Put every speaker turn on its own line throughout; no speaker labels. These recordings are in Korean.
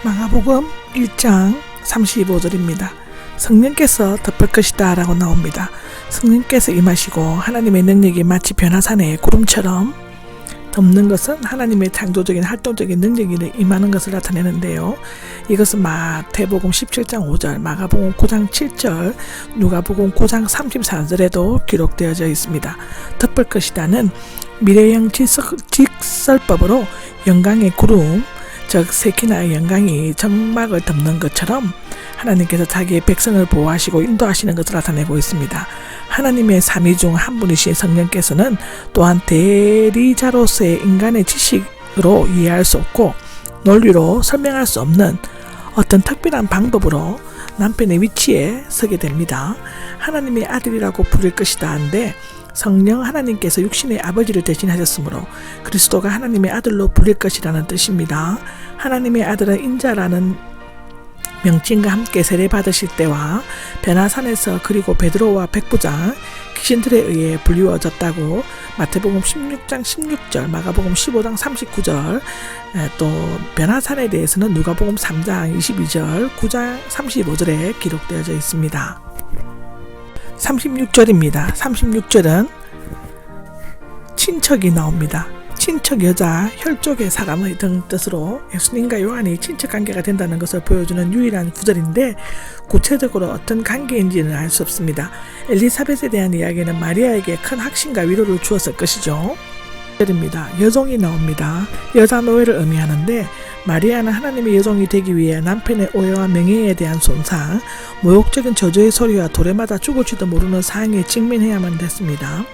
마가복음 1장 35절입니다. 성령께서 덮을 것이다 라고 나옵니다. 성령께서 임하시고 하나님의 능력이 마치 변화산의 구름처럼 덮는 것은 하나님의 창조적인 활동적인 능력이 임하는 것을 나타내는데요. 이것은 마태복음 17장 5절, 마가복음 9장 7절, 누가복음 9장 34절에도 기록되어져 있습니다. 덮을 것이다는 미래형 직설법으로 영광의 구름, 즉 세키나의 영광이 정막을 덮는 것처럼 하나님께서 자기의 백성을 보호하시고 인도하시는 것을 나타내고 있습니다. 하나님의 삼위 중 한 분이신 성령께서는 또한 대리자로서의 인간의 지식으로 이해할 수 없고 논리로 설명할 수 없는 어떤 특별한 방법으로 남편의 위치에 서게 됩니다. 하나님의 아들이라고 부를 것이다 한데 성령 하나님께서 육신의 아버지를 대신하셨으므로 그리스도가 하나님의 아들로 불릴 것이라는 뜻입니다. 하나님의 아들은 인자라는 명칭과 함께 세례받으실 때와 변화산에서 그리고 베드로와 백부장 귀신들에 의해 불리워졌다고 마태복음 16장 16절, 마가복음 15장 39절, 또 변화산에 대해서는 누가복음 3장 22절, 9장 35절에 기록되어져 있습니다. 36절입니다. 36절은 친척이 나옵니다. 친척 여자 혈족의 사람의 등 뜻으로 예수님과 요한이 친척 관계가 된다는 것을 보여주는 유일한 구절인데 구체적으로 어떤 관계인지는 알 수 없습니다. 엘리사벳에 대한 이야기는 마리아에게 큰 확신과 위로를 주었을 것이죠. 입니다. 여종이 나옵니다. 여자 노예를 의미하는데 마리아는 하나님의 여종이 되기 위해 남편의 오해와 명예에 대한 손상, 모욕적인 저주의 소리와 돌에 맞아 죽을지도 모르는 상황에 직면해야만 됐습니다.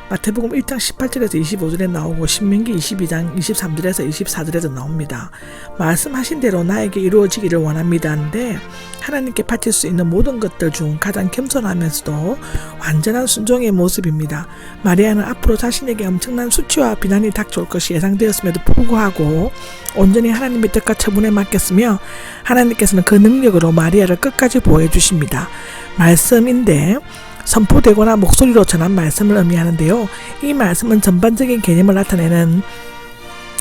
마태복음 1장 18절에서 25절에 나오고 신명기 22장 23절에서 24절에도 나옵니다. 말씀하신 대로 나에게 이루어지기를 원합니다 한데 하나님께 바칠 수 있는 모든 것들 중 가장 겸손하면서도 완전한 순종의 모습입니다. 마리아는 앞으로 자신에게 엄청난 수치와 비난이 닥쳐올 것이 예상되었음에도 불구하고 온전히 하나님의 뜻과 처분에 맡겼으며 하나님께서는 그 능력으로 마리아를 끝까지 보호해 주십니다. 말씀인데 선포되거나 목소리로 전한 말씀을 의미하는데요. 이 말씀은 전반적인 개념을 나타내는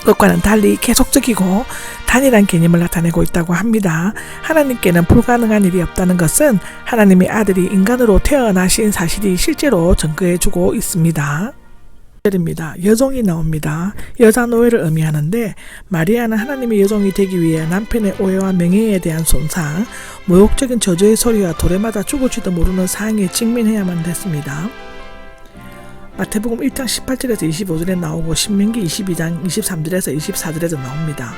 것과는 달리 계속적이고 단일한 개념을 나타내고 있다고 합니다. 하나님께는 불가능한 일이 없다는 것은 하나님의 아들이 인간으로 태어나신 사실이 실제로 증거해주고 있습니다. 입니다. 여종이 나옵니다. 여자 노예를 의미하는데 마리아는 하나님의 여종이 되기 위해 남편의 오해와 명예에 대한 손상, 모욕적인 저주의 소리와 돌에 맞아 죽을지도 모르는 상황에 직면해야만 됐습니다. 마태복음 1장 18절에서 25절에 나오고 신명기 22장 23절에서 24절에도 나옵니다.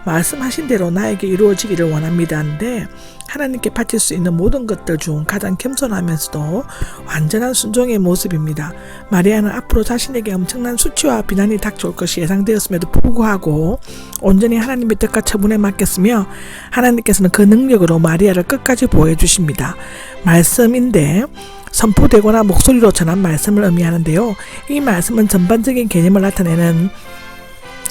말씀하신 대로 나에게 이루어지기를 원합니다 한데 하나님께 바칠 수 있는 모든 것들 중 가장 겸손하면서도 완전한 순종의 모습입니다. 마리아는 앞으로 자신에게 엄청난 수치와 비난이 닥쳐올 것이 예상되었음에도 불구하고 온전히 하나님의 뜻과 처분에 맡겼으며 하나님께서는 그 능력으로 마리아를 끝까지 보호해 주십니다. 말씀인데 선포되거나 목소리로 전한 말씀을 의미하는데요. 이 말씀은 전반적인 개념을 나타내는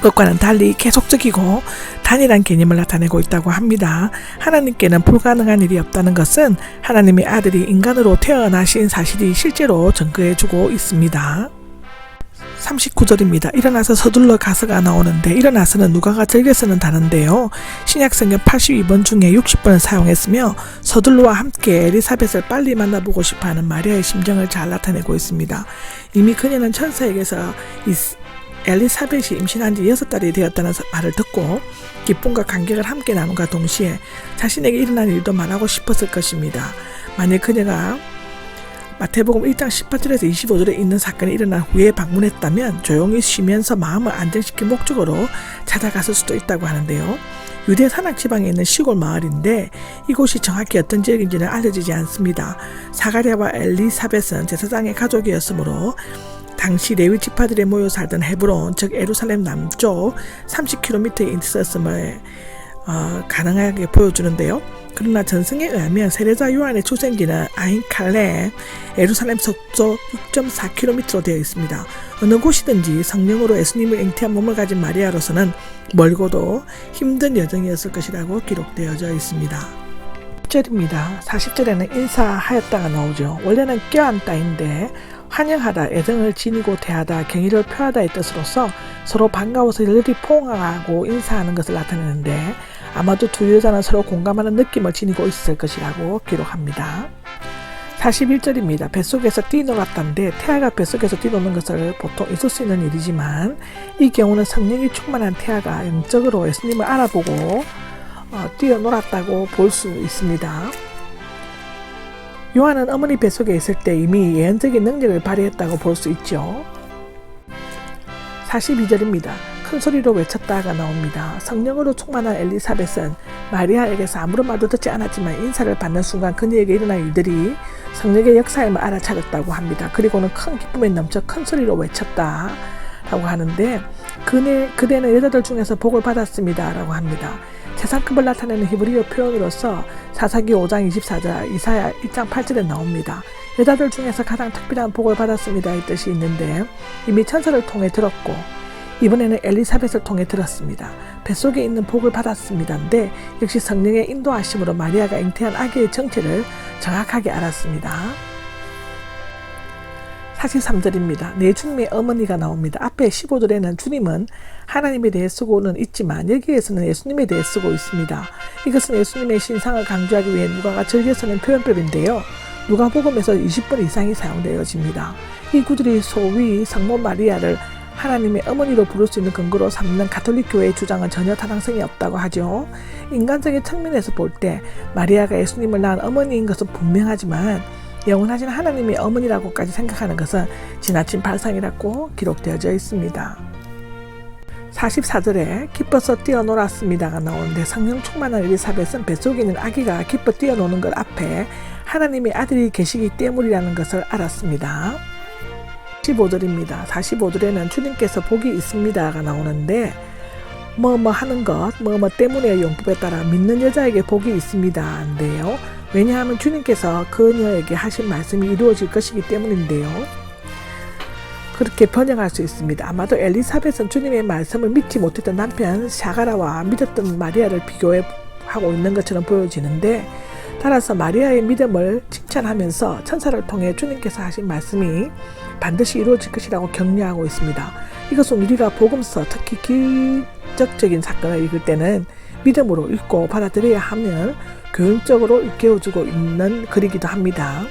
것과는 달리 계속적이고 단일한 개념을 나타내고 있다고 합니다. 하나님께는 불가능한 일이 없다는 것은 하나님의 아들이 인간으로 태어나신 사실이 실제로 증거해주고 있습니다. 39절입니다. 일어나서 서둘러 가서가 나오는데 일어나서는 누가가 즐겨 쓰는 단어인데요. 신약성경 82번 중에 60번을 사용했으며 서둘러와 함께 엘리사벳을 빨리 만나보고 싶어하는 마리아의 심정을 잘 나타내고 있습니다. 이미 그녀는 천사에게서 엘리사벳이 임신한 지 6달이 되었다는 말을 듣고 기쁨과 감격을 함께 나눈과 동시에 자신에게 일어난 일도 말하고 싶었을 것입니다. 만약 그녀가 마태복음 1장 18절에서 25절에 있는 사건이 일어난 후에 방문했다면 조용히 쉬면서 마음을 안정시킬 목적으로 찾아갔을 수도 있다고 하는데요. 유대 산악 지방에 있는 시골 마을인데 이곳이 정확히 어떤 지역인지는 알려지지 않습니다. 사가랴와 엘리사벳은 제사장의 가족이었으므로 당시 레위 지파들이 모여 살던 헤브론, 즉 예루살렘 남쪽 30km에 있었음을 가능하게 보여주는데요. 그러나 전승에 의하면 세례자 요한의 출생지는 아인 칼레, 예루살렘 서쪽 6.4km로 되어 있습니다. 어느 곳이든지 성령으로 예수님을 잉태한 몸을 가진 마리아로서는 멀고도 힘든 여정이었을 것이라고 기록되어져 있습니다. 40절입니다. 40절에는 인사하였다가 나오죠. 원래는 껴안다인데 환영하다, 애정을 지니고 대하다, 경의를 표하다의 뜻으로서 서로 반가워서 열렬히 포옹하고 인사하는 것을 나타내는데 아마도 두 여자는 서로 공감하는 느낌을 지니고 있을 것이라고 기록합니다. 41절입니다. 뱃속에서 뛰놀았다는데 태아가 뱃속에서 뛰노는 것을 보통 있을 수 있는 일이지만 이 경우는 성령이 충만한 태아가 영적으로 예수님을 알아보고 뛰어놀았다고 볼 수 있습니다. 요한은 어머니 뱃속에 있을 때 이미 예언적인 능력을 발휘했다고 볼 수 있죠. 42절입니다. 큰 소리로 외쳤다가 나옵니다. 성령으로 충만한 엘리사벳은 마리아에게서 아무런 말도 듣지 않았지만 인사를 받는 순간 그녀에게 일어난 일들이 성령의 역사임을 알아차렸다고 합니다. 그리고는 큰 기쁨에 넘쳐 큰 소리로 외쳤다 라고 하는데 그대는 여자들 중에서 복을 받았습니다 라고 합니다. 재상급을 나타내는 히브리어 표현으로서 사사기 5장 24절, 이사야 1장 8절에 나옵니다. 여자들 중에서 가장 특별한 복을 받았습니다 이 뜻이 있는데 이미 천사를 통해 들었고 이번에는 엘리사벳을 통해 들었습니다. 뱃속에 있는 복을 받았습니다인데 역시 성령의 인도하심으로 마리아가 잉태한 아기의 정체를 정확하게 알았습니다. 43절입니다. 내 주님의 어머니가 나옵니다. 앞에 15절에는 주님은 하나님에 대해 쓰고는 있지만 여기에서는 예수님에 대해 쓰고 있습니다. 이것은 예수님의 신상을 강조하기 위해 누가가 즐겨 쓰는 표현법인데요. 누가복음에서 20번 이상이 사용되어집니다. 이 구절이 소위 성모 마리아를 하나님의 어머니로 부를 수 있는 근거로 삼는 가톨릭 교회의 주장은 전혀 타당성이 없다고 하죠. 인간적인 측면에서 볼 때 마리아가 예수님을 낳은 어머니인 것은 분명하지만 영원하신 하나님의 어머니라고까지 생각하는 것은 지나친 발상이라고 기록되어져 있습니다. 44절에 기뻐서 뛰어놀았습니다가 나오는데 성령 충만한 엘리사벳은 뱃속에 있는 아기가 기뻐 뛰어노는 것 앞에 하나님의 아들이 계시기 때문이라는 것을 알았습니다. 45절입니다. 45절에는 주님께서 복이 있습니다가 나오는데 뭐뭐 하는 것, 뭐뭐 때문에 용법에 따라 믿는 여자에게 복이 있습니다인데요. 왜냐하면 주님께서 그녀에게 하신 말씀이 이루어질 것이기 때문인데요. 그렇게 번역할 수 있습니다. 아마도 엘리사벳은 주님의 말씀을 믿지 못했던 남편 샤가라와 믿었던 마리아를 비교하고 있는 것처럼 보여지는데 따라서 마리아의 믿음을 칭찬하면서 천사를 통해 주님께서 하신 말씀이 반드시 이루어질 것이라고 격려하고 있습니다. 이것은 우리가 복음서, 특히 기적적인 사건을 읽을 때는 믿음으로 읽고 받아들여야 하면 교훈적으로 일깨워주고 있는 글이기도 합니다.